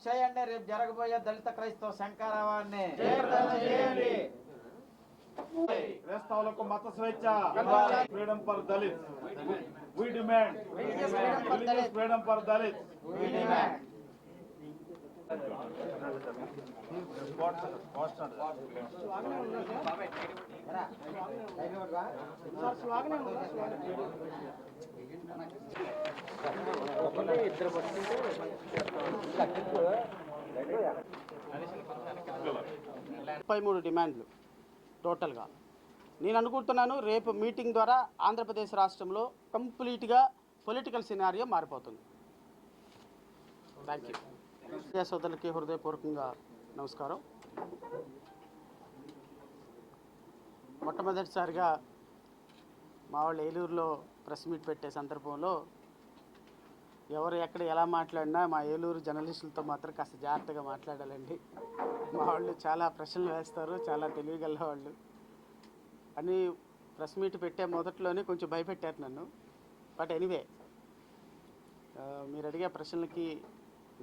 చేయండి రేపు జరగబోయే దళిత క్రైస్తవ శంకరావాన్ని క్రైస్తవులకు మత స్వేచ్ఛ, freedom for Dalit, we demand freedom for Dalits. డిమాండ్లు టోటల్గా నేను అనుకుంటున్నాను రేపు మీటింగ్ ద్వారా ఆంధ్రప్రదేశ్ రాష్ట్రంలో కంప్లీట్గా పొలిటికల్ సినారియో మారిపోతుంది. Thank you. సోదరులకి హృదయపూర్వకంగా నమస్కారం. మొట్టమొదటిసారిగా మా వాళ్ళు ఏలూరులో ప్రెస్ మీట్ పెట్టే సందర్భంలో ఎవరు ఎక్కడ ఎలా మాట్లాడినా మా ఏలూరు జర్నలిస్టులతో మాత్రం కాస్త జాగ్రత్తగా మాట్లాడాలండి. మా వాళ్ళు చాలా ప్రశ్నలు వేస్తారు, చాలా తెలివిగల వాళ్ళు అని ప్రెస్ మీట్ పెట్టే మొదట్లోనే కొంచెం భయపెట్టారు నన్ను. బట్ ఎనీవే మీరు అడిగే ప్రశ్నలకి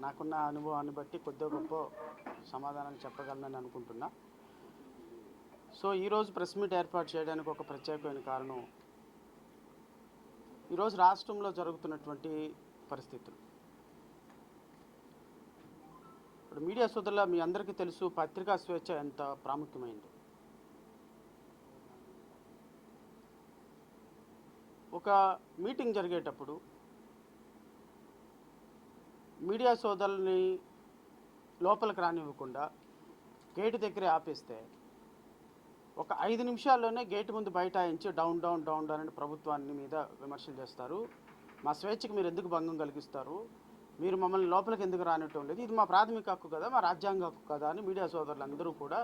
నాకున్న అనుభవాన్ని బట్టి కొద్దిగా గొప్ప సమాధానం చెప్పగలనని అనుకుంటున్నా. సో ఈరోజు ప్రెస్ మీట్ ఏర్పాటు చేయడానికి ఒక ప్రత్యేకమైన కారణం ఈరోజు రాష్ట్రంలో జరుగుతున్నటువంటి పరిస్థితులు. ఇప్పుడు మీడియా సోదరుల మీ అందరికీ తెలుసు పత్రికా స్వేచ్ఛ ఎంత ప్రాముఖ్యమైంది. ఒక మీటింగ్ జరిగేటప్పుడు మీడియా సోదరుల్ని లోపలికి రానివ్వకుండా గేటు దగ్గరే ఆపేస్తే ఒక 5 నిమిషాల్లోనే గేటు ముందు బైఠాయించి డౌన్ డౌన్ డౌన్ డౌన్ అని ప్రభుత్వాన్ని మీద విమర్శలు చేస్తారు. మా స్వేచ్ఛకు మీరు ఎందుకు భంగం కలిగిస్తారు, మీరు మమ్మల్ని లోపలికి ఎందుకు రానివ్వటం లేదు, ఇది మా ప్రాథమిక హక్కు కదా, మా రాజ్యాంగ హక్కు కదా అని మీడియా సోదరులందరూ కూడా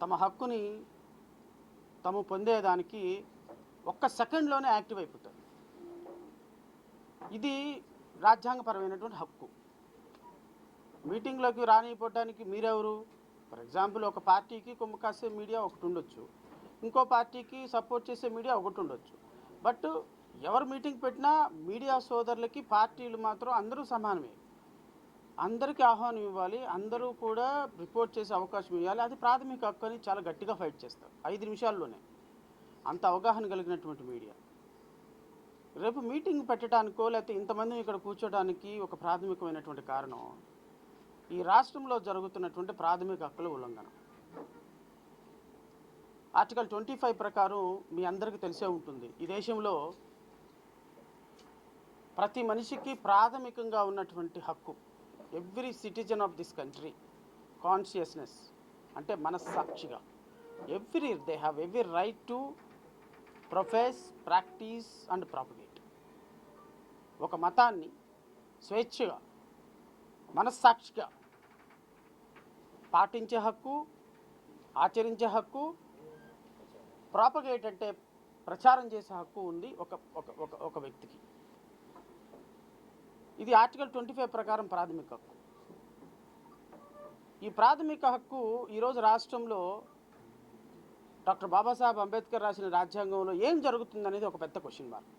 తమ హక్కుని తాము పొందేదానికి ఒక్క సెకండ్లోనే యాక్టివ్ అయిపోతారు. ఇది రాజ్యాంగపరమైనటువంటి హక్కు. మీటింగ్లోకి రానిపోవడానికి మీరెవరు? ఫర్ ఎగ్జాంపుల్ ఒక పార్టీకి కొమ్ము కాసే మీడియా ఒకటి ఉండొచ్చు, ఇంకో పార్టీకి సపోర్ట్ చేసే మీడియా ఒకటి ఉండొచ్చు. బట్ ఎవరు మీటింగ్ పెట్టినా మీడియా సోదరులకి పార్టీలు మాత్రం అందరూ సమానమే. అందరికీ ఆహ్వానం ఇవ్వాలి, అందరూ కూడా రిపోర్ట్ చేసే అవకాశం ఇవ్వాలి. అది ప్రాథమిక హక్కు అని చాలా గట్టిగా ఫైట్ చేస్తారు 5 నిమిషాల్లోనే. అంత అవగాహన కలిగినటువంటి మీడియా రేపు మీటింగ్ పెట్టడానికో లేకపోతే ఇంతమంది ఇక్కడ కూర్చోడానికి ఒక ప్రాథమికమైనటువంటి కారణం ఈ రాష్ట్రంలో జరుగుతున్నటువంటి ప్రాథమిక హక్కుల ఉల్లంఘన. ఆర్టికల్ 25 ప్రకారం మీ అందరికీ తెలిసే ఉంటుంది, ఈ దేశంలో ప్రతి మనిషికి ప్రాథమికంగా ఉన్నటువంటి హక్కు, every citizen of this country consciousness అంటే మనస్సాక్షిగా they have every right to profess, practice and propagate. ఒక మతాన్ని స్వేచ్ఛగా మనస్సాక్షిగా పాటించే హక్కు, ఆచరించే హక్కు, ప్రాపగేట్ అంటే ప్రచారం చేసే హక్కు ఉంది ఒక వ్యక్తికి. ఇది ఆర్టికల్ 25 ప్రకారం ప్రాథమిక హక్కు. ఈ ప్రాథమిక హక్కు ఈరోజు రాష్ట్రంలో డాక్టర్ బాబాసాహెబ్ అంబేద్కర్ రాసిన రాజ్యాంగంలో ఏం జరుగుతుందనేది ఒక పెద్ద క్వశ్చన్ మార్క్.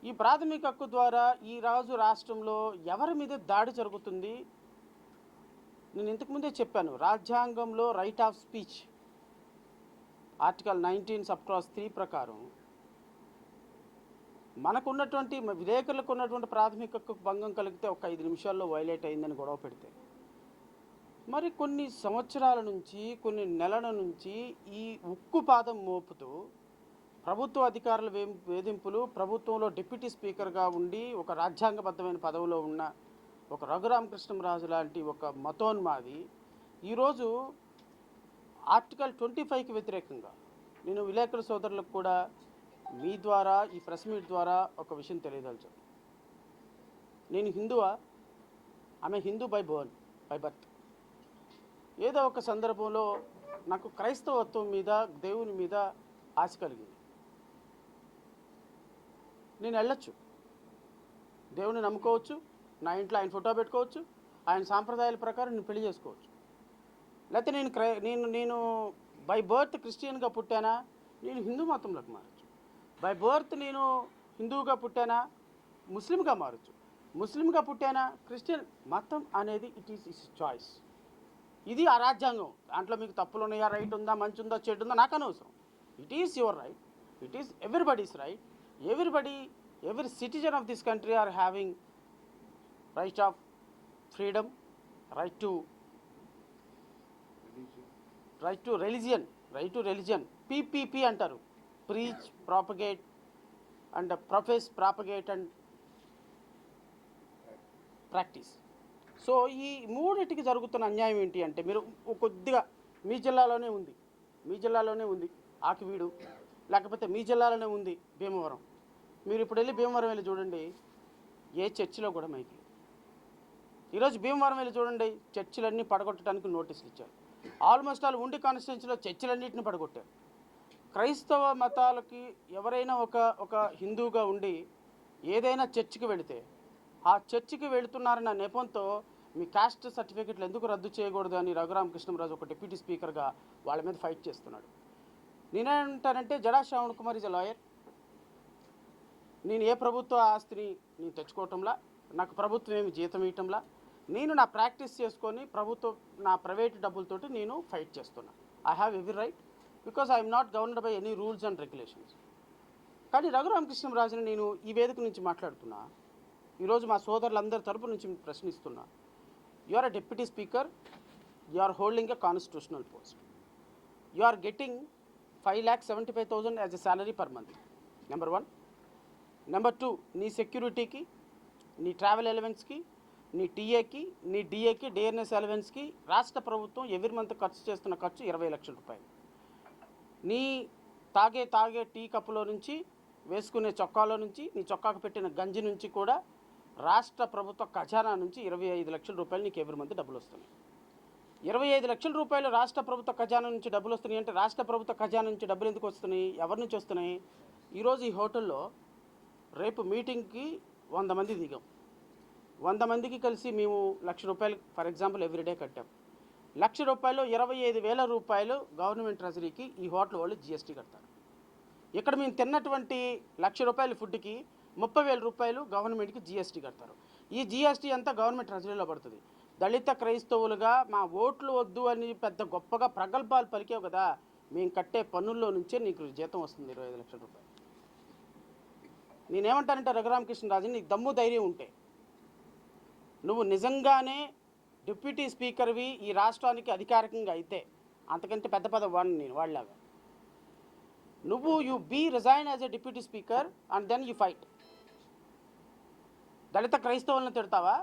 ఈ ప్రాథమిక హక్కు ద్వారా ఈ రోజు రాష్ట్రంలో ఎవరి మీద దాడి జరుగుతుంది? నేను ఇంతకుముందే చెప్పాను, రాజ్యాంగంలో right of speech article 19 sub class 3 ప్రకారం మనకున్నటువంటి విలేకరులకు ఉన్నటువంటి ప్రాథమిక హక్కు భంగం కలిగితే ఒక 5 నిమిషాల్లో వైలేట్ అయిందని గొడవ పెడితే, మరి కొన్ని సంవత్సరాల నుంచి కొన్ని నెలల నుంచి ఈ ఉక్కుపాదం మోపుతూ ప్రభుత్వ అధికారుల వేధింపులు, ప్రభుత్వంలో డిప్యూటీ స్పీకర్గా ఉండి ఒక రాజ్యాంగబద్ధమైన పదవిలో ఉన్న ఒక రఘురామకృష్ణరాజు లాంటి ఒక మతోన్మాది ఈరోజు ఆర్టికల్ 25కి వ్యతిరేకంగా నేను విలేకరుల సోదరులకు కూడా మీ ద్వారా ఈ ప్రెస్ మీట్ ద్వారా ఒక విషయం తెలియదలుచాను. నేను హిందువా ఆమె హిందూ బై బర్త్. ఏదో ఒక సందర్భంలో నాకు క్రైస్తవత్వం మీద, దేవుని మీద ఆశ కలిగింది. నేను వెళ్ళొచ్చు, దేవుని నమ్ముకోవచ్చు, నా ఇంట్లో ఆయన ఫోటో పెట్టుకోవచ్చు, ఆయన సాంప్రదాయాల ప్రకారం నేను పెళ్లి చేసుకోవచ్చు. లేకపోతే నేను బై బర్త్ క్రిస్టియన్గా పుట్టానా, నేను హిందూ మతంలోకి మారచ్చు. బై బర్త్ నేను హిందువుగా పుట్టానా, ముస్లింగా మారచ్చు. ముస్లింగా పుట్టానా, క్రిస్టియన్. మతం అనేది ఇట్ ఈస్ చాయిస్. ఇది ఆ రాజ్యాంగం. దాంట్లో మీకు తప్పులు ఉన్నాయా, రైట్ ఉందా, మంచి ఉందా, చెడు ఉందా నాకు అనవసరం. It is your right, it is everybody's right. every citizen of this country are having right of freedom, right to religion. PPP అంటారు, preach, propagate and profess, propagate and practice. So ఈ మూడింటికి జరుగుతున్న అన్యాయం ఏంటి అంటే, మీరు కొద్దిగా మీ జిల్లాలోనే ఉంది ఆకివీడు, లేకపోతే మీ జిల్లాలోనే ఉంది భీమవరం. మీరు ఇప్పుడు వెళ్ళి భీమవరం వెళ్ళి చూడండి, ఏ చర్చిలో కూడా మైకి. ఈరోజు భీమవరం వెళ్ళి చూడండి, చర్చిలన్నీ పడగొట్టడానికి నోటీసులు ఇచ్చారు. ఆల్మోస్ట్ ఆల్ ఉండి కాన్స్టిట్యున్సీలో చర్చిలన్నింటిని పడగొట్టారు. క్రైస్తవ మతాలకి ఎవరైనా ఒక హిందువుగా ఉండి ఏదైనా చర్చికి వెళితే, ఆ చర్చికి వెళుతున్నారన్న నెపంతో మీ కాస్ట్ సర్టిఫికెట్లు ఎందుకు రద్దు చేయకూడదు అని రఘురామకృష్ణరాజు ఒక డిప్యూటీ స్పీకర్గా వాళ్ళ మీద ఫైట్ చేస్తున్నాడు. నేనేంటానంటే, Jada Shravan Kumar is a lawyer. నేను ఏ ప్రభుత్వ ఆస్తిని నేను తెచ్చుకోవటంలా, నాకు ప్రభుత్వం ఏమి జీతం ఇవ్వటంలా, నేను నా ప్రాక్టీస్ చేసుకొని నా ప్రైవేట్ డబ్బులతోటి నేను ఫైట్ చేస్తున్నా. I have every right, because I'm not governed by any rules and regulations. కానీ రఘురామకృష్ణరాజుని నేను ఈ వేదిక నుంచి మాట్లాడుతున్నా, ఈరోజు మా సోదరులందరి తరపు నుంచి ప్రశ్నిస్తున్నా. You are a deputy speaker, you are holding a constitutional post, you are getting 5,75,000 as a salary per month. Number 1. Number 2, నీ సెక్యూరిటీకి, నీ ట్రావెల్ అలవెన్స్కి, నీ టీఏకి, నీ డిఏకి, డిఎన్ఎస్ అలవెన్స్కి రాష్ట్ర ప్రభుత్వం ఎవ్రీ మంత్ ఖర్చు చేస్తున్న ఖర్చు 20 లక్షల రూపాయలు. నీ తాగే టీ కప్పులో నుంచి, వేసుకునే చొక్కాలో నుంచి, నీ చొక్కాకు పెట్టిన గంజి నుంచి కూడా రాష్ట్ర ప్రభుత్వ ఖజానా నుంచి 25 లక్షల రూపాయలు నీకు ఎవ్రీ మంత్ డబ్బులు వస్తున్నాయి. 25 లక్షల రూపాయలు రాష్ట్ర ప్రభుత్వ ఖజానా నుంచి డబ్బులు వస్తున్నాయి అంటే, రాష్ట్ర ప్రభుత్వ ఖజానా నుంచి డబ్బులు ఎందుకు వస్తున్నాయి, ఎవరి నుంచి వస్తున్నాయి? ఈరోజు ఈ హోటల్లో రేపు మీటింగ్కి 100 మంది దిగాం. 100 మందికి కలిసి మేము ₹1,00,000 ఫర్ ఎగ్జాంపుల్ ఎవ్రీడే కట్టాం. ₹1,00,000 25,000 రూపాయలు గవర్నమెంట్ ట్రెజరీకి ఈ హోటల్ వాళ్ళు జిఎస్టీ కడతారు. ఇక్కడ మేము తిన్నటువంటి ₹1,00,000 ఫుడ్కి 30,000 రూపాయలు గవర్నమెంట్కి జిఎస్టీ కడతారు. ఈ జిఎస్టీ అంతా గవర్నమెంట్ ట్రెజరీలో పడుతుంది. దళిత క్రైస్తవులుగా మా ఓట్లు వద్దు అని పెద్ద గొప్పగా ప్రగల్భాలు పలికావు కదా, మేము కట్టే పన్నుల్లో నుంచే నీకు జీతం వస్తుంది 25 లక్షల రూపాయలు. నేనేమంటానంటే రఘురామకృష్ణరాజు, నీకు దమ్ము ధైర్యం ఉంటే నువ్వు నిజంగానే డిప్యూటీ స్పీకర్వి ఈ రాష్ట్రానికి అధికారికంగా అయితే, అంతకంటే పెద్ద వాడిని నేను వాళ్ళలాగా, నువ్వు you resign as a deputy speaker and then you fight. దళిత క్రైస్తవులను తిడతావా,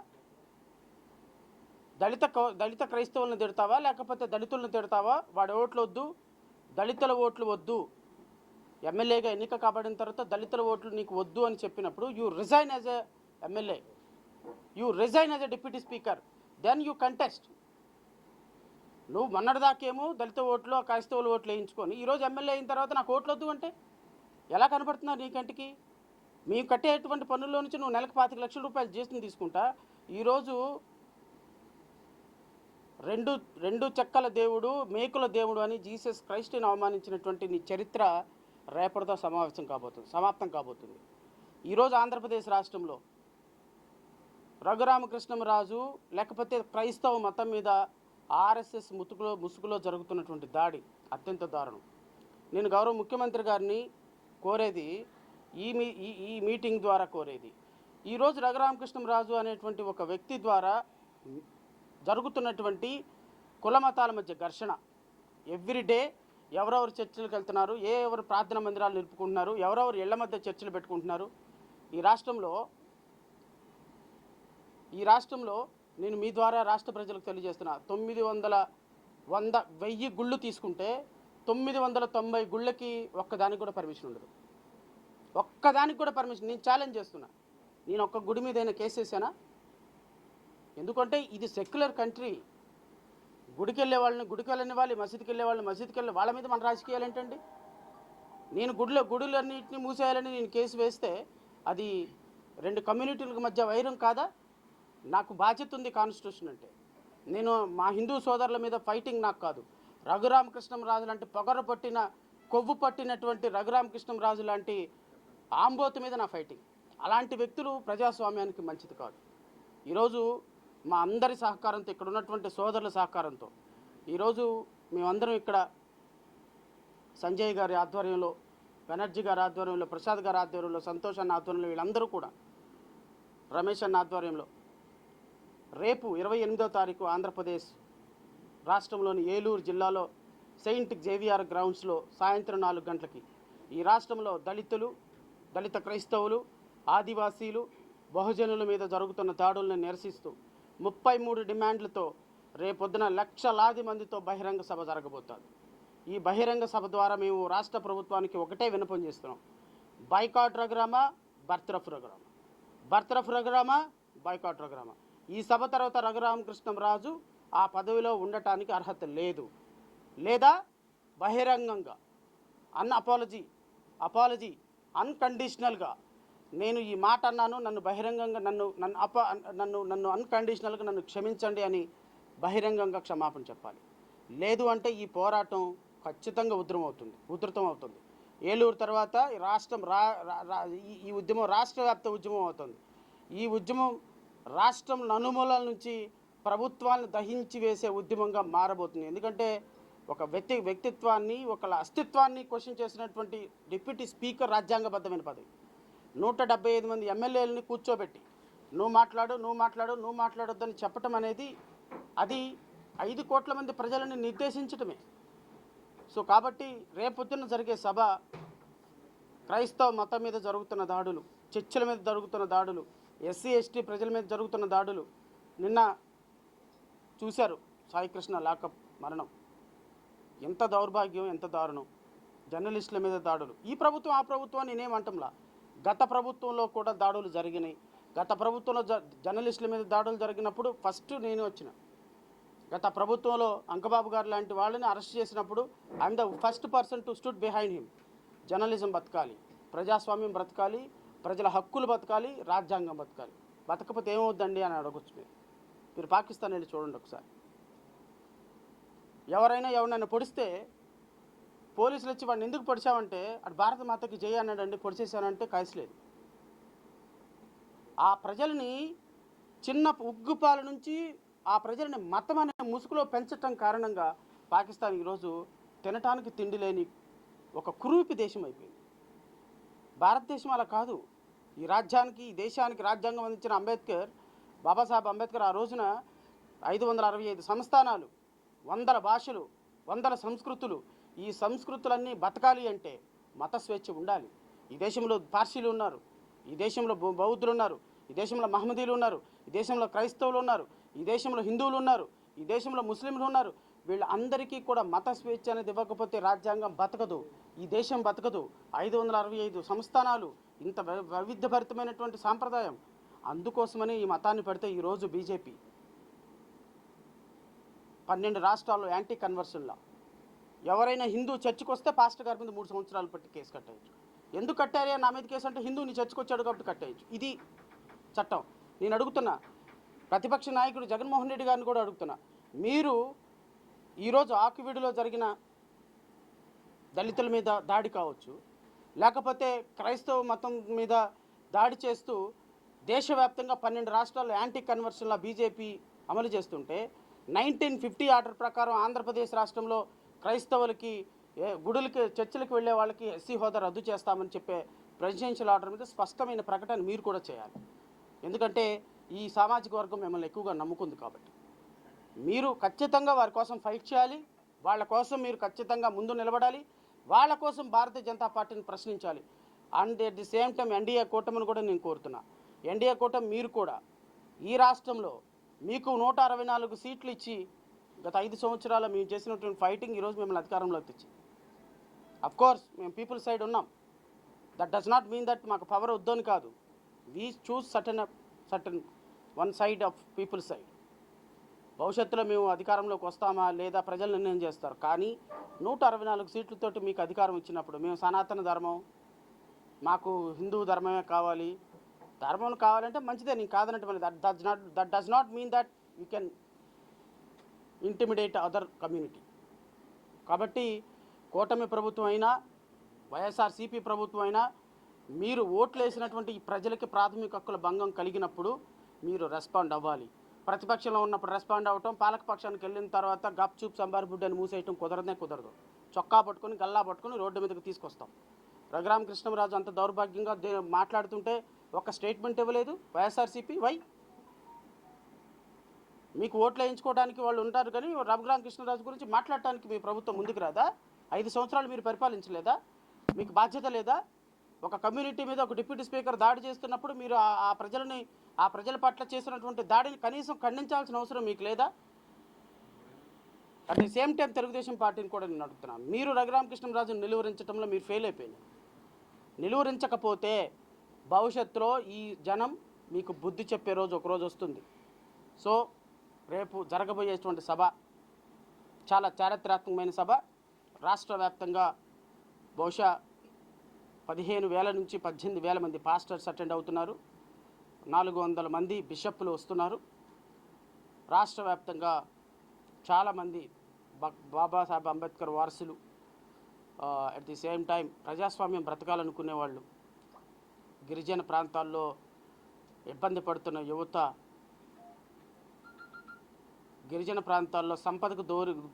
దళిత క్రైస్తవులను తిడతావా, లేకపోతే దళితులను తిడతావా? వాడి ఓట్లు వద్దు, దళితుల ఓట్లు వద్దు, ఎమ్మెల్యేగా ఎన్నిక కాబడిన తర్వాత దళితుల ఓట్లు నీకు వద్దు అని చెప్పినప్పుడు you resign as a MLA, you resign as a deputy speaker, then you contest. నువ్వు మొన్నటిదాకేమో దళిత ఓట్లు, క్రైస్తవుల ఓట్లు వేయించుకొని ఈరోజు ఎమ్మెల్యే అయిన తర్వాత నాకు ఓట్లు వద్దు అంటే ఎలా కనపడుతున్నారు నీ కంటికి? మేము కట్టేటువంటి పన్నుల్లో నుంచి నువ్వు నెలకు 25 లక్షల రూపాయలు జీఎస్టీని తీసుకుంటా. ఈరోజు రెండు చెక్కల దేవుడు, మేకుల దేవుడు అని జీసస్ క్రైస్ట్ని అవమానించినటువంటి నీ చరిత్ర రేపటితో సమాప్తం కాబోతుంది. ఈరోజు ఆంధ్రప్రదేశ్ రాష్ట్రంలో రఘురామకృష్ణరాజు లేకపోతే క్రైస్తవ మతం మీద ఆర్ఎస్ఎస్ ముసుగులో జరుగుతున్నటువంటి దాడి అత్యంత దారుణం. నేను గౌరవ ముఖ్యమంత్రి గారిని కోరేది, ఈ మీటింగ్ ద్వారా కోరేది, ఈరోజు రఘురామకృష్ణరాజు అనేటువంటి ఒక వ్యక్తి ద్వారా జరుగుతున్నటువంటి కుల మతాల మధ్య ఘర్షణ, ఎవ్రీడే ఎవరెవరు చర్చలకు వెళ్తున్నారు, ఎవరు ప్రార్థనా మందిరాలు నిలుపుకుంటున్నారు, ఎవరెవరు ఇళ్ల మధ్య చర్చలు పెట్టుకుంటున్నారు. ఈ రాష్ట్రంలో నేను మీ ద్వారా రాష్ట్ర ప్రజలకు తెలియజేస్తున్నా, 1000 గుళ్ళు తీసుకుంటే 990 గుళ్ళకి ఒక్కదానికి కూడా పర్మిషన్ ఉండదు. ఒక్కదానికి కూడా పర్మిషన్. నేను ఛాలెంజ్ చేస్తున్నా, నేను ఒక్క గుడి మీద అయినా కేసు వేసానా? ఎందుకంటే ఇది సెక్యులర్ కంట్రీ. గుడికి వెళ్ళే వాళ్ళని గుడికి వెళ్ళని వాళ్ళు, మసీదుకి వెళ్ళే వాళ్ళని మసీదుకి వెళ్ళే వాళ్ళ మీద మన రాజకీయాలు ఏంటండి? నేను గుడులన్నింటినీ మూసేయాలని నేను కేసు వేస్తే అది 2 కమ్యూనిటీలకు మధ్య వైరం కాదా? నాకు బాధ్యత ఉంది కాన్స్టిట్యూషన్ అంటే. నేను మా హిందూ సోదరుల మీద ఫైటింగ్ నాకు కాదు. రఘురామకృష్ణంరాజు లాంటి పొగరు పట్టిన కొవ్వు పట్టినటువంటి రఘురామకృష్ణంరాజు లాంటి ఆంబోతు మీద నా ఫైటింగ్. అలాంటి వ్యక్తులు ప్రజాస్వామ్యానికి మంచిది కాదు. ఈరోజు మా అందరి సహకారంతో, ఇక్కడ ఉన్నటువంటి సోదరుల సహకారంతో ఈరోజు మేమందరం ఇక్కడ సంజయ్ గారి ఆధ్వర్యంలో, బెనర్జీ గారి ఆధ్వర్యంలో, ప్రసాద్ గారి ఆధ్వర్యంలో, సంతోష్ అన్న ఆధ్వర్యంలో, వీళ్ళందరూ కూడా, రమేష్ అన్న ఆధ్వర్యంలో రేపు 28వ తారీఖు ఆంధ్రప్రదేశ్ రాష్ట్రంలోని ఏలూరు జిల్లాలో సెయింట్ జేవియర్ గ్రౌండ్స్లో సాయంత్రం 4 గంటలకి ఈ రాష్ట్రంలో దళిత క్రైస్తవులు, ఆదివాసీలు, బహుజనుల మీద జరుగుతున్న దాడులను నిరసిస్తూ 33 డిమాండ్లతో రేపొద్దున లక్షలాది మందితో బహిరంగ సభ జరగబోతోంది. ఈ బహిరంగ సభ ద్వారా మేము రాష్ట్ర ప్రభుత్వానికి ఒకటే విన్నపం చేస్తున్నాం: బాయ్కాట్ రఘురామ, బర్తరఫ్ రఘురామ, బర్తరఫ్ రఘురామ, బాయ్కాట్ రఘురామ. ఈ సభ తర్వాత రఘురామకృష్ణంరాజు ఆ పదవిలో ఉండటానికి అర్హత లేదు, లేదా బహిరంగంగా అపాలజీ అన్కండిషనల్గా నేను ఈ మాట అన్నాను, నన్ను బహిరంగంగా నన్ను అన్కండిషనల్గా నన్ను క్షమించండి అని బహిరంగంగా క్షమాపణ చెప్పాలి. లేదు అంటే ఈ పోరాటం ఖచ్చితంగా ఉధృతం అవుతుంది. ఏలూరు తర్వాత రాష్ట్రం ఈ ఉద్యమం రాష్ట్ర వ్యాప్త ఉద్యమం అవుతుంది. ఈ ఉద్యమం రాష్ట్రం నలుమూలల నుంచి ప్రభుత్వాన్ని దహించి వేసే ఉద్యమంగా మారబోతుంది. ఎందుకంటే ఒక వ్యక్తిత్వాన్ని, ఒకళ్ళ అస్తిత్వాన్ని క్వశ్చన్ చేసినటువంటి డిప్యూటీ స్పీకర్ రాజ్యాంగబద్ధమైన పదవి, 175 మంది ఎమ్మెల్యేలని కూర్చోబెట్టి నువ్వు మాట్లాడొద్దని చెప్పటం అనేది అది 5 కోట్ల మంది ప్రజలను నిర్దేశించటమే. సో కాబట్టి రేపొద్దున జరిగే సభ క్రైస్తవ మతం మీద జరుగుతున్న దాడులు, చర్చిల మీద జరుగుతున్న దాడులు, ఎస్సీ ఎస్టీ ప్రజల మీద జరుగుతున్న దాడులు, నిన్న చూశారు సాయికృష్ణ లాకప్ మరణం, ఎంత దౌర్భాగ్యం, ఎంత దారుణం. జర్నలిస్టుల మీద దాడులు, ఈ ప్రభుత్వం ఆ ప్రభుత్వం నేనేమంటంలా, గత ప్రభుత్వంలో కూడా దాడులు జరిగినాయి. గత ప్రభుత్వంలో జర్నలిస్టుల మీద దాడులు జరిగినప్పుడు ఫస్ట్ నేను వచ్చిన. గత ప్రభుత్వంలో అంకబాబు గారు లాంటి వాళ్ళని అరెస్ట్ చేసినప్పుడు I'm the first person to stood behind him. Journalism బతకాలి, ప్రజాస్వామ్యం బ్రతకాలి, ప్రజల హక్కులు బతకాలి, రాజ్యాంగం బతకాలి. బతకపోతే ఏమవుద్దండి అని అడగొచ్చు. మీరు పాకిస్తాన్ వెళ్ళి చూడండి ఒకసారి. ఎవరినైనా పొడిస్తే పోలీసులు వచ్చి వాడిని ఎందుకు పొడిచావంటే అటు భారత మాతకి జై అన్నాడండి, పొడిచేశానంటే కాయసలేదు. ఆ ప్రజల్ని చిన్న ఉగ్గుపాల నుంచి ఆ ప్రజల్ని మతం అనే ముసుగులో పెంచటం కారణంగా పాకిస్తాన్ ఈరోజు తినటానికి తిండి లేని ఒక కురూపి దేశం అయిపోయింది. భారతదేశం అలా కాదు. ఈ దేశానికి రాజ్యాంగం అందించిన బాబాసాహెబ్ అంబేద్కర్ ఆ రోజున 565 సంస్థానాలు, 100 భాషలు, 100 సంస్కృతులు, ఈ సంస్కృతులన్నీ బతకాలి అంటే మత స్వేచ్ఛ ఉండాలి. ఈ దేశంలో పార్సీలు ఉన్నారు, ఈ దేశంలో బౌద్ధులు ఉన్నారు, ఈ దేశంలో మహమ్మదీలు ఉన్నారు, ఈ దేశంలో క్రైస్తవులు ఉన్నారు, ఈ దేశంలో హిందువులు ఉన్నారు, ఈ దేశంలో ముస్లింలు ఉన్నారు. వీళ్ళందరికీ కూడా మత స్వేచ్ఛ అనేది ఇవ్వకపోతే రాజ్యాంగం బతకదు, ఈ దేశం బతకదు. 565 సంస్థానాలు, ఇంత వైవిధ్యభరితమైనటువంటి సాంప్రదాయం. అందుకోసమని ఈ మతాన్ని పెడితే ఈరోజు బీజేపీ 12 రాష్ట్రాల్లో యాంటీ కన్వర్షన్లా ఎవరైనా హిందూ చర్చికి వస్తే పాస్టర్ గారి మీద 3 సంవత్సరాలు పట్టి కేసు కట్టేయచ్చు. ఎందుకు కట్టారే నా మీద కేసు అంటే హిందూ నీ చర్చికి వచ్చాడు కాబట్టి కట్టేయచ్చు. ఇది చట్టం. నేను అడుగుతున్నా, ప్రతిపక్ష నాయకుడు జగన్మోహన్ రెడ్డి గారిని కూడా అడుగుతున్నా, మీరు ఈరోజు ఆకివీడులో జరిగిన దళితుల మీద దాడి కావచ్చు, లేకపోతే క్రైస్తవ మతం మీద దాడి చేస్తూ దేశవ్యాప్తంగా 12 రాష్ట్రాల్లో యాంటీ కన్వర్షన్లా బీజేపీ అమలు చేస్తుంటే 1950 ఆర్డర్ ప్రకారం ఆంధ్రప్రదేశ్ రాష్ట్రంలో క్రైస్తవులకి, గుడులకి, చర్చిలకు వెళ్ళే వాళ్ళకి ఎస్సీ హోదా రద్దు చేస్తామని చెప్పే ప్రెసిడెన్షియల్ ఆర్డర్ మీద స్పష్టమైన ప్రకటన మీరు కూడా చేయాలి. ఎందుకంటే ఈ సామాజిక వర్గం మిమ్మల్ని ఎక్కువగా నమ్ముకుంది కాబట్టి మీరు ఖచ్చితంగా వారి కోసం ఫైట్ చేయాలి. వాళ్ళ కోసం మీరు ఖచ్చితంగా ముందు నిలబడాలి. వాళ్ళ కోసం భారతీయ జనతా పార్టీని ప్రశ్నించాలి. And at the same time NDA కూటమిని కూడా నేను కోరుతున్నా, ఎన్డీఏ కూటమి మీరు కూడా ఈ రాష్ట్రంలో మీకు 164 సీట్లు ఇచ్చి గత 5 సంవత్సరాల మేము చేసినటువంటి ఫైటింగ్ ఈరోజు మిమ్మల్ని అధికారంలోకి తెచ్చి, అఫ్కోర్స్ మేము పీపుల్ సైడ్ ఉన్నాం. That does not mean that మాకు పవర్ వద్దని కాదు. We choose certain one side of people side. భవిష్యత్తులో మేము అధికారంలోకి వస్తామా లేదా ప్రజలు నిర్ణయం చేస్తారు. కానీ 164 సీట్లతోటి మీకు అధికారం ఇచ్చినప్పుడు మేము సనాతన ధర్మం, మాకు హిందూ ధర్మమే కావాలి, ధర్మం కావాలంటే మంచిదే, నేను కాదనట్టు that does not mean that you can intimidate other community. కాబట్టి కూటమి ప్రభుత్వం అయినా వైఎస్ఆర్సీపీ ప్రభుత్వం అయినా మీరు ఓట్లు వేసినటువంటి ఈ ప్రజలకి ప్రాథమిక హక్కుల భంగం కలిగినప్పుడు మీరు రెస్పాండ్ అవ్వాలి. ప్రతిపక్షంలో ఉన్నప్పుడు రెస్పాండ్ అవ్వటం, పాలకపక్షానికి వెళ్ళిన తర్వాత గప్ చూప్ సంబార్ బుడ్డని మూసేయటం కుదరదు. చొక్కా పట్టుకొని గల్లా పట్టుకొని రోడ్డు మీదకి తీసుకొస్తాం. రఘురామ కృష్ణంరాజు అంత దౌర్భాగ్యంగా మాట్లాడుతుంటే ఒక స్టేట్మెంట్ ఇవ్వలేదు వైఎస్ఆర్సీపీ. వై? మీకు ఓట్లు వేయించుకోవడానికి వాళ్ళు ఉంటారు, కానీ రఘురామ కృష్ణంరాజు గురించి మాట్లాడటానికి మీ ప్రభుత్వం ముందుకు రాదా? 5 సంవత్సరాలు మీరు పరిపాలించలేదా? మీకు బాధ్యత లేదా? ఒక కమ్యూనిటీ మీద ఒక డిప్యూటీ స్పీకర్ దాడి చేస్తున్నప్పుడు మీరు ఆ ప్రజల పట్ల చేసినటువంటి దాడిని కనీసం ఖండించాల్సిన అవసరం మీకు లేదా? At the same time Telugu Desam పార్టీని కూడా నేను అడుగుతున్నాను, మీరు రఘురామ కృష్ణంరాజును నిలువరించడంలో మీరు ఫెయిల్ అయిపోయినారు. నిలువరించకపోతే భవిష్యత్తులో ఈ జనం మీకు బుద్ధి చెప్పే రోజు ఒకరోజు వస్తుంది. సో రేపు జరగబోయేటువంటి సభ చాలా చారిత్రాత్మకమైన సభ. రాష్ట్ర వ్యాప్తంగా బహుశా 15,000 నుంచి 18,000 మంది పాస్టర్స్ అటెండ్ అవుతున్నారు. 400 మంది బిషప్లు వస్తున్నారు. రాష్ట్ర వ్యాప్తంగా చాలామంది బాబాసాహెబ్ అంబేద్కర్ వారసులు, అట్ ది సేమ్ టైం ప్రజాస్వామ్యం బ్రతకాలనుకునే వాళ్ళు, గిరిజన ప్రాంతాల్లో ఇబ్బంది పడుతున్న యువత, గిరిజన ప్రాంతాల్లో సంపదకు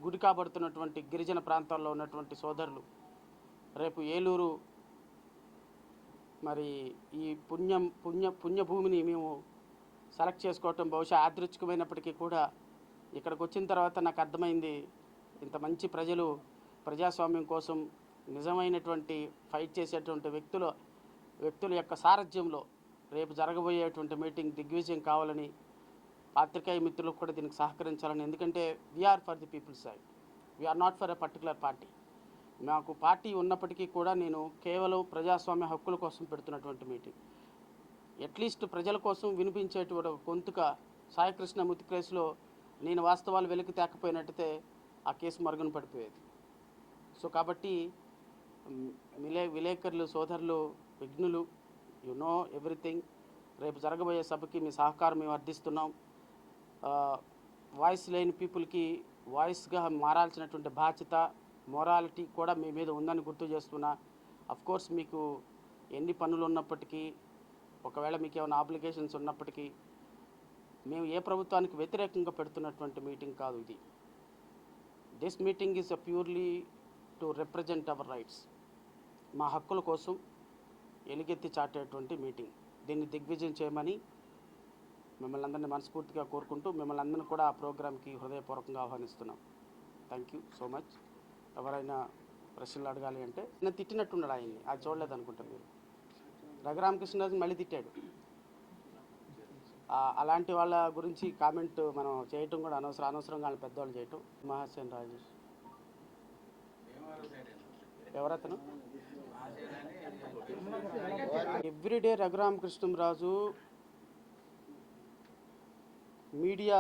గురి కాబడుతున్నటువంటి గిరిజన ప్రాంతాల్లో ఉన్నటువంటి సోదరులు, రేపు ఏలూరు మరి ఈ పుణ్యభూమిని మేము సెలెక్ట్ చేసుకోవటం బహుశా యాదృచ్ఛికమైనప్పటికీ కూడా ఇక్కడికి వచ్చిన తర్వాత నాకు అర్థమైంది, ఇంత మంచి ప్రజలు ప్రజాస్వామ్యం కోసం నిజమైనటువంటి ఫైట్ చేసేటువంటి వ్యక్తుల యొక్క సారథ్యంలో రేపు జరగబోయేటువంటి మీటింగ్ దిగ్విజయం కావాలని పాత్రికేయ మిత్రులకు కూడా దీనికి సహకరించాలని. ఎందుకంటే we're for the people side, we're not for a particular party. నాకు పార్టీ ఉన్నప్పటికీ కూడా నేను కేవలం ప్రజాస్వామ్య హక్కుల కోసం పెడుతున్నటువంటి మీటింగ్. అట్లీస్ట్ ప్రజల కోసం వినిపించేటువంటి గొంతుక సాయికృష్ణ మృతి కేసులో నేను వాస్తవాలు వెలికి తేకపోయినట్టయితే ఆ కేసు మరుగున పడిపోయేది. సో కాబట్టి విలేకరులు, సోదరులు, విఘ్నులు, యు నో ఎవ్రీథింగ్. రేపు జరగబోయే సభకి మీ సహకారం మేము అర్థిస్తున్నాం. వాయిస్ లేని పీపుల్కి వాయిస్గా మారాల్సినటువంటి బాధ్యత, మొరాలిటీ కూడా మీ మీద ఉందని గుర్తు చేస్తున్నా. అఫ్కోర్స్ మీకు ఎన్ని పనులు ఉన్నప్పటికీ, ఒకవేళ మీకు ఏమైనా అప్లికేషన్స్ ఉన్నప్పటికీ, మేము ఏ ప్రభుత్వానికి వ్యతిరేకంగా పెడుతున్నటువంటి మీటింగ్ కాదు ఇది. This meeting is purely to represent hour rights. మా హక్కుల కోసం ఎలుగెత్తి చాటేటువంటి మీటింగ్. దీన్ని దిగ్విజయం చేయమని మిమ్మల్ని అందరినీ మనస్ఫూర్తిగా కోరుకుంటూ మిమ్మల్ని అందరినీ కూడా ఆ ప్రోగ్రామ్కి హృదయపూర్వకంగా ఆహ్వానిస్తున్నాం. Thank you so much. ఎవరైనా ప్రశ్నలు అడగాలి అంటే, నేను తిట్టినట్టున్నాడు ఆయన్ని, అది చూడలేదు అనుకుంటాను మీరు. రఘురామకృష్ణరాజు మళ్ళీ తిట్టాడు. అలాంటి వాళ్ళ గురించి కామెంట్ మనం చేయటం కూడా అనవసరంగా వాళ్ళ పెద్దవాళ్ళు చేయటం. మహాసేన్ రాజేష్ ఎవరతను? ఎవ్రీడే రఘురామకృష్ణరాజు మీడియా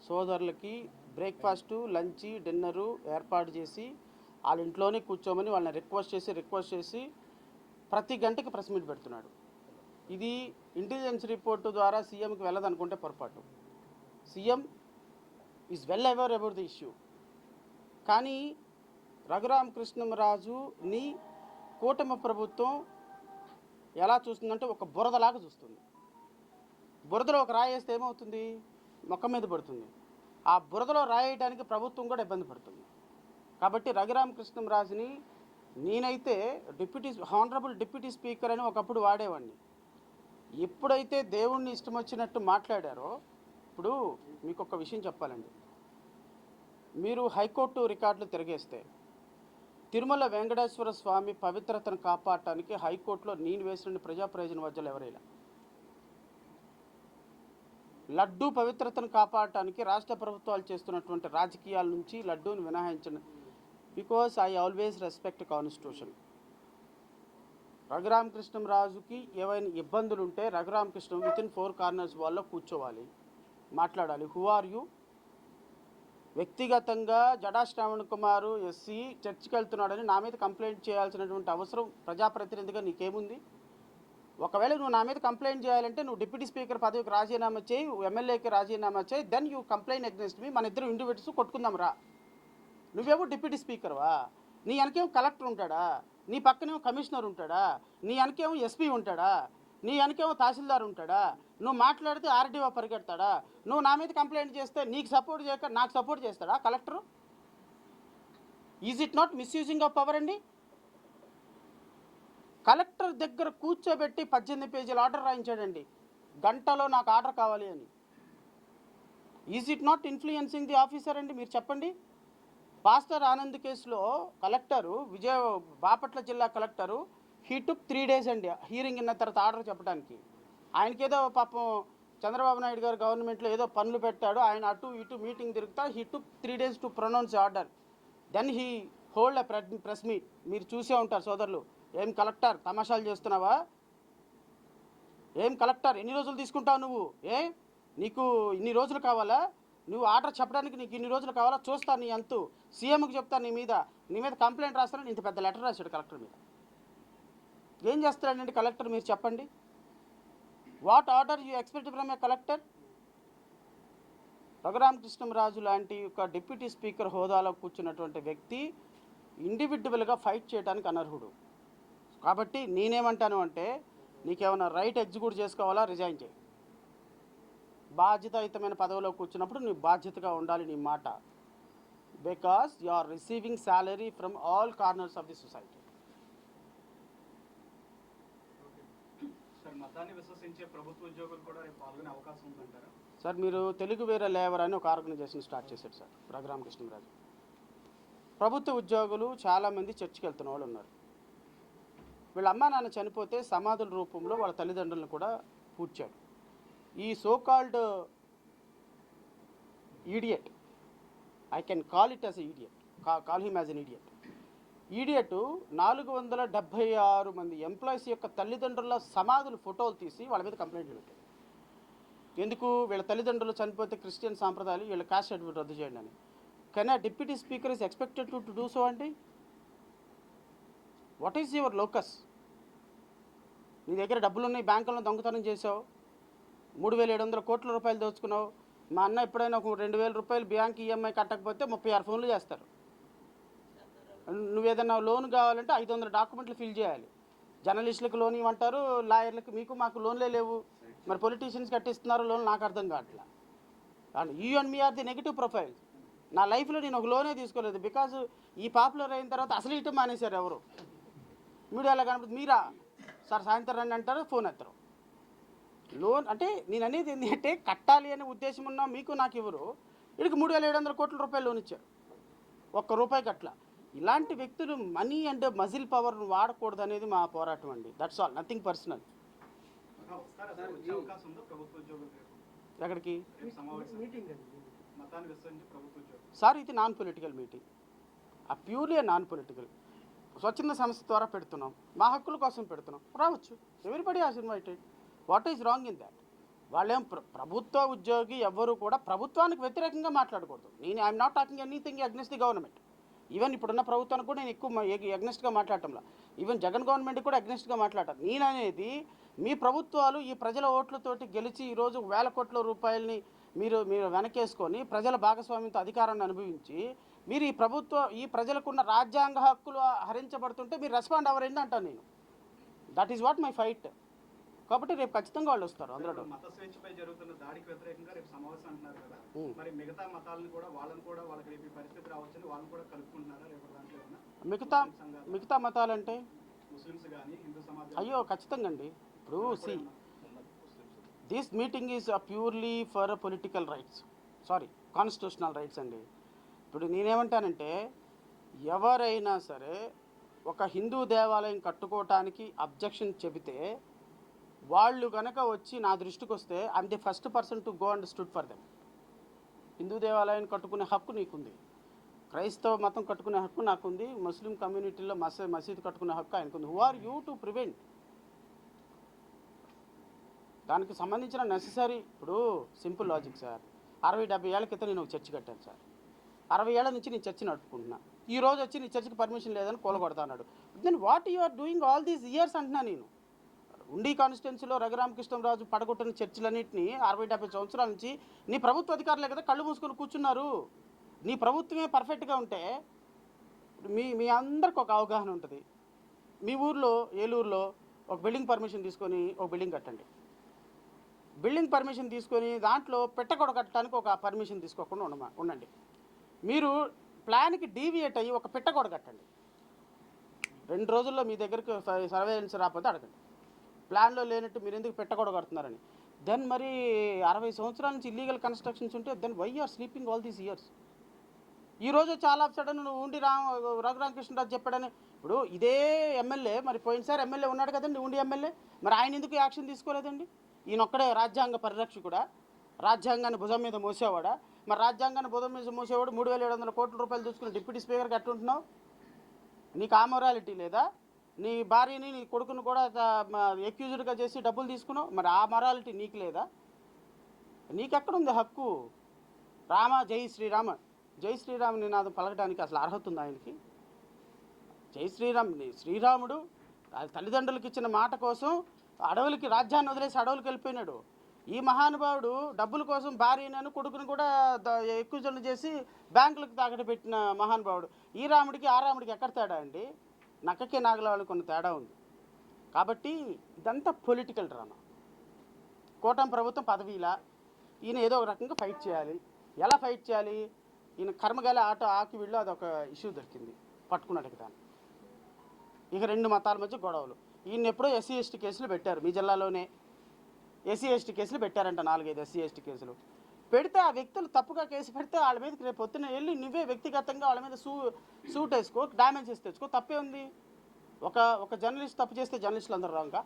సోదరులకి బ్రేక్ఫాస్టు, లంచ్, డిన్నరు ఏర్పాటు చేసి వాళ్ళ ఇంట్లోనే కూర్చోమని వాళ్ళని రిక్వెస్ట్ చేసి ప్రతి గంటకి ప్రెస్ మీట్ పెడుతున్నాడు. ఇది ఇంటెలిజెన్స్ రిపోర్టు ద్వారా సీఎంకి వెళ్ళదనుకుంటే పొరపాటు. CM is well aware about the issue. కానీ రఘురామకృష్ణరాజుని కూటమి ప్రభుత్వం ఎలా చూస్తుందంటే ఒక బురదలాగా చూస్తుంది. బురదలో ఒక రాయి వేస్తే ఏమవుతుంది? మొక్క మీద పడుతుంది. ఆ బురదలో రాయడానికి ప్రభుత్వం కూడా ఇబ్బంది పడుతుంది. కాబట్టి రఘురామకృష్ణరాజుని నేనైతే హానరబుల్ డిప్యూటీ స్పీకర్ అని ఒకప్పుడు వాడేవాడిని. ఎప్పుడైతే దేవుణ్ణి ఇష్టం వచ్చినట్టు మాట్లాడారో, ఇప్పుడు మీకు ఒక విషయం చెప్పాలండి. మీరు హైకోర్టు రికార్డులు తిరిగేస్తే తిరుమల వెంకటేశ్వర స్వామి పవిత్రతను కాపాడటానికి హైకోర్టులో నేను వేసిన ప్రజా ప్రయోజన వర్జాలు ఎవరైనా, లడ్డూ పవిత్రతను కాపాడటానికి రాష్ట్ర ప్రభుత్వాలు చేస్తున్నటువంటి రాజకీయాల నుంచి లడ్డూని మినహాయించండి. Because I always respect constitution. రఘురామకృష్ణంరాజుకి ఏవైనా ఇబ్బందులు ఉంటే రఘురామకృష్ణం వితిన్ 4 కార్నర్స్ వాళ్ళలో కూర్చోవాలి, మాట్లాడాలి. Who are you? వ్యక్తిగతంగా జడా శ్రావణ్ కుమార్ ఎస్సీ చర్చికి వెళ్తున్నాడని నా మీద కంప్లైంట్ చేయాల్సినటువంటి అవసరం ప్రజాప్రతినిధిగా నీకేముంది? ఒకవేళ నువ్వు నా మీద కంప్లైంట్ చేయాలంటే నువ్వు డిప్యూటీ స్పీకర్ పదవికి రాజీనామా చేయి, ఎమ్మెల్యేకి రాజీనామా చేయి, then you complaint against me. మన ఇద్దరు ఇండివిజువల్స్ కొట్టుకుందాం రా. నువ్వేమో డిప్యూటీ స్పీకర్వా? నీ వెనకేమో కలెక్టర్ ఉంటాడా? నీ పక్కనేమో కమిషనర్ ఉంటాడా? నీ వెనకేమో ఎస్పీ ఉంటాడా? నీ వెనకేమో తహసీల్దార్ ఉంటాడా? నువ్వు మాట్లాడితే ఆర్డీఓ పరిగెడతాడా? నువ్వు నా మీద కంప్లైంట్ చేస్తే నీకు సపోర్ట్ చేయక నాకు సపోర్ట్ చేస్తాడా collector? Is it not misusing of power అండి? కలెక్టర్ దగ్గర కూర్చోబెట్టి 18 పేజీల ఆర్డర్ రాయించాడండి, గంటలో నాకు ఆర్డర్ కావాలి అని. Is it not influencing the officer అండి? మీరు చెప్పండి. పాస్టర్ ఆనంద్ కేసులో కలెక్టరు బాపట్ల జిల్లా కలెక్టరు హీ టుక్ 3 days అండి హీరింగ్ ఇన్న తర్వాత ఆర్డర్ చెప్పడానికి. ఆయనకేదో పాపం చంద్రబాబు నాయుడు గారు గవర్నమెంట్లో ఏదో పనులు పెట్టాడు, ఆయన అటు ఇటు మీటింగ్ తిరుగుతా he took 3 days to pronounce order. Then he hold a press meet. మీరు చూసే ఉంటారు సోదరులు. ఏం కలెక్టర్ తమాషాలు చేస్తున్నావా? ఏం కలెక్టర్ ఎన్ని రోజులు తీసుకుంటావు నువ్వు? నీకు ఇన్ని రోజులు కావాలా? నువ్వు ఆర్డర్ చెప్పడానికి నీకు ఇన్ని రోజులు కావాలా? చూస్తాను నీ అంతు. సీఎంకి చెప్తాను నీ మీద కంప్లైంట్ రాస్తాను. ఇంత పెద్ద లెటర్ రాశాడు కలెక్టర్ మీద. ఏం చేస్తాడండి కలెక్టర్? మీరు చెప్పండి. What order you expect from A collector? Raghurama Krishnam Raju లాంటి ఒక డిప్యూటీ స్పీకర్ హోదాలో కూర్చున్నటువంటి వ్యక్తి ఇండివిజువల్గా ఫైట్ చేయడానికి అనర్హుడు. కాబట్టి నేనేమంటాను అంటే, నీకేమైనా రైట్ ఎగ్జిక్యూట్ చేసుకోవాలా, రిజైన్ చేయి. బాధ్యతాయుతమైన పదవిలో కూర్చున్నప్పుడు నువ్వు బాధ్యతగా ఉండాలి నీ మాట. Because you are receiving salary from all corners of the society. మతాన్ని విశ్వసించే ప్రభుత్వ ఉద్యోగులు కూడా రేపు పాల్గొనే అవకాశం ఉందంటారా? సార్, మీరు తెలుగు వేరే లేవర్ అని ఒక ఆర్గనైజేషన్ స్టార్ట్ చేశారు సార్ రఘురామకృష్ణంరాజు. ప్రభుత్వ ఉద్యోగులు చాలామంది చర్చికి వెళ్తున్న వాళ్ళు ఉన్నారు. వీళ్ళ అమ్మా నాన్న చనిపోతే సమాధుల రూపంలో వాళ్ళ తల్లిదండ్రులను కూడా పూడ్చాడు. ఈ so called idiot, I can call it as a idiot, call him as N idiot 476 మంది ఎంప్లాయీస్ యొక్క తల్లిదండ్రుల సమాధుల ఫోటోలు తీసి వాళ్ళ మీద కంప్లైంట్ పెట్టాడు. ఎందుకు? వీళ్ళ తల్లిదండ్రులు చనిపోతే క్రిస్టియన్ సాంప్రదాయాలు వీళ్ళ కాస్ట్ సర్టిఫికేట్ రద్దు చేయండి అని. కానీ ఆ deputy speaker is expected to do so అండి. What is your locus? నీ దగ్గర డబ్బులు ఉన్నాయి, బ్యాంకులను దొంగతనం చేసావు, 3,700 కోట్ల రూపాయలు దోచుకున్నావు. మా అన్న ఎప్పుడైనా ఒక 2,000 రూపాయలు బ్యాంక్ ఈఎంఐ కట్టకపోతే 36 ఫోన్లు చేస్తారు. నువ్వేదన్నా లోన్ కావాలంటే 500 డాక్యుమెంట్లు ఫిల్ చేయాలి. జర్నలిస్టులకు లోన్ ఇవ్వమంటారు, లాయర్లకు. మీకు మాకు లోన్లే లేవు, మరి పొలిటీషియన్స్ కట్టిస్తున్నారు లోన్. నాకు అర్థం కావట్లా. And you and me are the negative profile. నా లైఫ్లో నేను ఒక లోనే తీసుకోలేదు. బికాజ్ ఈ పాపులర్ అయిన తర్వాత అసలు ఇటు మానేశారు ఎవరు. మీడియాలో కనపడి మీరా సార్ సాయంత్రం రండి అంటారు, ఫోన్ ఎత్తరు. లోన్ అంటే నేను అనేది ఏంటంటే కట్టాలి అనే ఉద్దేశం ఉన్నా మీకు నాకు ఇవ్వరు. వీడికి 3,700 కోట్ల రూపాయలు లోన్ ఇచ్చారు, ₹1 అట్లా. ఇలాంటి వ్యక్తులు మనీ అండ్ మజిల్ పవర్ను వాడకూడదు అనేది మా పోరాటం అండి. That's all, nothing personal. ఎక్కడికి సార్? ఇది non political meeting, purely non political. స్వచ్ఛంద సంస్థ ద్వారా పెడుతున్నాం, మా హక్కుల కోసం పెడుతున్నాం. రావచ్చు, everybody has invited. What is wrong in that? వాళ్ళేం ప్రభుత్వ ఉద్యోగి ఎవ్వరూ కూడా ప్రభుత్వానికి వ్యతిరేకంగా మాట్లాడకూడదు. నేను I'm not talking anything against the government. Even ఇప్పుడున్న ప్రభుత్వానికి కూడా నేను ఎక్కువ అగ్నెస్ట్గా మాట్లాడటంలా. ఈవెన్ జగన్ గవర్నమెంట్ కూడా అగ్నెస్ట్గా మాట్లాడతాను. నేననేది మీ ప్రభుత్వాలు ఈ ప్రజల ఓట్లతోటి గెలిచి ఈరోజు వేల కోట్ల రూపాయలని మీరు వెనకేసుకొని ప్రజల భాగస్వామ్యంతో అధికారాన్ని అనుభవించి మీరు ఈ ప్రజలకున్న రాజ్యాంగ హక్కులు హరించబడుతుంటే మీరు రెస్పాండ్ అవ్వరండి అంటాను నేను. That is what my fight. కాబట్టి రేపు ఖచ్చితంగా వాళ్ళు వస్తారు. అందరూ మత స్వేచ్ఛపై జరుగుతున్న దాడికి వ్యతిరేకంగా రేపు సమావేశం అంటున్నారు కదా, మరి మిగతా మతాలను కూడా వాళ్ళకి రేపు పరిస్థితి రావచ్చని వాళ్ళని కూడా కలుపుకుంటున్నారా రేపు దాంట్లో? మిగతా మతాలంటే ముస్లిమ్స్ కానీ హిందూ సమాజం? అయ్యో ఖచ్చితంగా అండి. ఇప్పుడు this meeting is purely for political rights, constitutional rights అండి. ఇప్పుడు నేనేమంటానంటే ఎవరైనా సరే ఒక హిందూ దేవాలయం కట్టుకోవటానికి అబ్జెక్షన్ చెబితే వాళ్ళు కనుక వచ్చి నా దృష్టికి వస్తే I'm the first person to go and stood for them. Hindu దేవాలయాన్ని కట్టుకునే హక్కు నీకుంది. క్రైస్తవ మతం కట్టుకునే హక్కు నాకుంది, ముస్లిం కమ్యూనిటీలో మసీదు కట్టుకునే హక్కు ఆయనకుంది. Who are you to prevent? దానికి సంబంధించిన నెససరీ ఇప్పుడు సింపుల్ లాజిక్ సార్. 60-70 ఏళ్ల క్రితం నేను ఒక చర్చి కట్టాను సార్. 60 ఏళ్ల నుంచి నేను చర్చి నడుపుకుంటున్నా. ఈ రోజు వచ్చి నీ చర్చికి పర్మిషన్ లేదని కూలగొడతా అన్నాడు. Then what you are doing all these years అంటున్నా నేను. ఉండి కాన్స్టిట్యున్సీలో రఘురామకృష్ణరాజు పడగొట్టిన చర్చిలన్నింటినీ 60-70 సంవత్సరాల నుంచి నీ ప్రభుత్వ అధికారులే కదా కళ్ళు మూసుకొని కూర్చున్నారు. నీ ప్రభుత్వమే పర్ఫెక్ట్గా ఉంటే మీ అందరికి ఒక అవగాహన ఉంటుంది. మీ ఊర్లో ఏలూరులో ఒక బిల్డింగ్ పర్మిషన్ తీసుకొని ఒక బిల్డింగ్ కట్టండి. బిల్డింగ్ పర్మిషన్ తీసుకొని దాంట్లో పెట్టగొడ కట్టడానికి ఒక పర్మిషన్ తీసుకోకుండా ఉండండి. మీరు ప్లాన్కి డీవియేట్ అయ్యి ఒక పెట్టగొడ కట్టండి. 2 రోజుల్లో మీ దగ్గరికి సర్వేలెన్స్ రాకపోతే అడగండి. ప్లాన్లో లేనట్టు మీరు ఎందుకు పెట్టగొడ కడుతున్నారని. దెన్ మరి 60 సంవత్సరాల నుంచి ఇల్లీగల్ కన్స్ట్రక్షన్స్ ఉంటే then why are sleeping all these years? ఈరోజు చాలా సడన్ నువ్వు ఉండి రఘురామకృష్ణరాజు చెప్పాడని. ఇప్పుడు ఇదే ఎమ్మెల్యే మరి పోయినసారి ఎమ్మెల్యే ఉన్నాడు కదండి, ఉండి ఎమ్మెల్యే, మరి ఆయన ఎందుకు యాక్షన్ తీసుకోలేదండి? ఈయనొక్కడే రాజ్యాంగ పరిరక్షకుడా? రాజ్యాంగాన్ని భుజం మీద మోసేవాడా? మరి రాజ్యాంగాన్ని భుజం మీద మోసేవాడు 3,700 కోట్ల రూపాయలు చూసుకుని డిప్యూటీ స్పీకర్కి ఎట్లుంటున్నావు? నీకు ఆ మొరాలిటీ లేదా? నీ భార్యని నీ కొడుకుని కూడా ఎక్యూజ్డ్గా చేసి డబ్బులు తీసుకున్నావు, మరి ఆ మొరాలిటీ నీకు లేదా? నీకెక్కడుంది హక్కు? జై శ్రీరామ, జై శ్రీరామ్ నినాదం పలకడానికి అసలు అర్హత ఉంది ఆయనకి? జై శ్రీరామ్, శ్రీరాముడు తల్లిదండ్రులకు ఇచ్చిన మాట కోసం అడవులకి రాజ్యాన్ని వదిలేసి అడవులకు వెళ్ళిపోయినాడు. ఈ మహానుభావుడు డబ్బుల కోసం భార్యను కొడుకుని కూడా ఎక్కువ చేసి బ్యాంకులకు తాకట్టు పెట్టిన మహానుభావుడు. ఈ రాముడికి ఆ రాముడికి ఎక్కడ తేడా అండి? నక్కకి నాగలవాళ్ళకి కొన్ని తేడా ఉంది. కాబట్టి ఇదంతా పొలిటికల్ డ్రామా. కూటమి ప్రభుత్వం పదవిలా ఈయన ఏదో ఒక రకంగా ఫైట్ చేయాలి. ఎలా ఫైట్ చేయాలి? ఈయన కర్మగాలి ఆకి వీళ్ళు అదొక ఇష్యూ దొరికింది, పట్టుకున్నట్టుగా దాన్ని. ఇక 2 మతాల మధ్య గొడవలు. ఈయన ఎప్పుడో SC/ST కేసులు పెట్టారు. మీ జిల్లాలోనే SC/ST కేసులు పెట్టారంట, 4-5 SC/ST కేసులు పెడితే ఆ వ్యక్తులు తప్పుగా కేసు పెడితే వాళ్ళ మీదకి రేపు పొద్దున్న వెళ్ళి నువ్వే వ్యక్తిగతంగా వాళ్ళ మీద సూట్ వేసుకో, డ్యామేజెస్ తెచ్చుకో, తప్పే ఉంది. ఒక జర్నలిస్ట్ తప్పు చేస్తే జర్నలిస్టులు అందరూ రాంగా,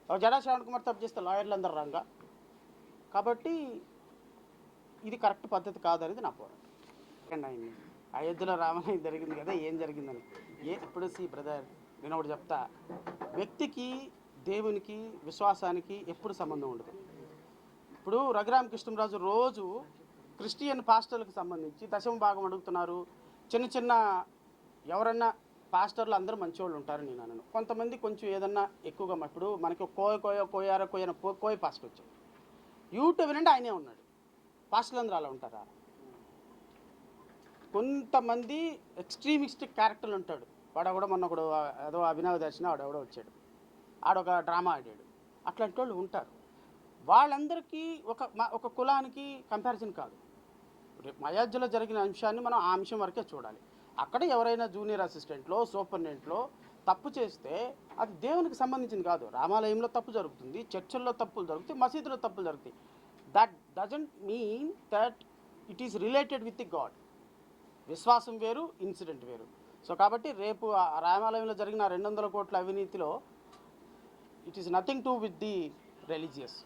ఒక జడా శ్రవణ్ కుమార్ తప్పు చేస్తే లాయర్లు అందరూ రాంగా. కాబట్టి ఇది కరెక్ట్ పద్ధతి కాదనేది నా పోరాటం. అయింది అయోధ్యలో రామాయణం జరిగింది కదా, ఏం జరిగిందని. ఇప్పుడు బ్రదర్ నేను ఒకటి చెప్తా, వ్యక్తికి దేవునికి విశ్వాసానికి ఎప్పుడు సంబంధం ఉండదు. ఇప్పుడు రఘురామకృష్ణరాజు రోజు క్రిస్టియన్ పాస్టర్లకు సంబంధించి దశమ భాగం అడుగుతున్నారు. చిన్న ఎవరన్నా పాస్టర్లు అందరూ మంచివాళ్ళు ఉంటారు నేను అనను. కొంతమంది కొంచెం ఏదన్నా ఎక్కువగా, ఇప్పుడు మనకి కోయ పాస్టర్ వచ్చాడు, యూట్యూబ్ వినండి ఆయనే ఉన్నాడు. పాస్టర్లు అందరూ అలా ఉంటారా? కొంతమంది ఎక్స్ట్రీమిస్టిక్ క్యారెక్టర్లు ఉంటాడు. వాడెవడో మొన్న ఒకడు ఏదో అభినవ దర్శన వాడెవడో వచ్చాడు, ఆడొక డ్రామా ఆడాడు. అట్లాంటి వాళ్ళు ఉంటారు. వాళ్ళందరికీ ఒక కులానికి కంపారిజన్ కాదు. రేపు అయోధ్యలో జరిగిన అంశాన్ని మనం ఆ అంశం వరకే చూడాలి. అక్కడ ఎవరైనా జూనియర్ అసిస్టెంట్లో సూపరింటెండెంట్లో తప్పు చేస్తే అది దేవునికి సంబంధించింది కాదు. రామాలయంలో తప్పు జరుగుతుంది, చర్చల్లో తప్పులు జరుగుతాయి, మసీదులో తప్పులు జరుగుతాయి. That doesn't mean that it is related with the God. విశ్వాసం వేరు, ఇన్సిడెంట్ వేరు. సో కాబట్టి రేపు రామాలయంలో జరిగిన 200 కోట్ల అవినీతిలో it is nothing to with the religious.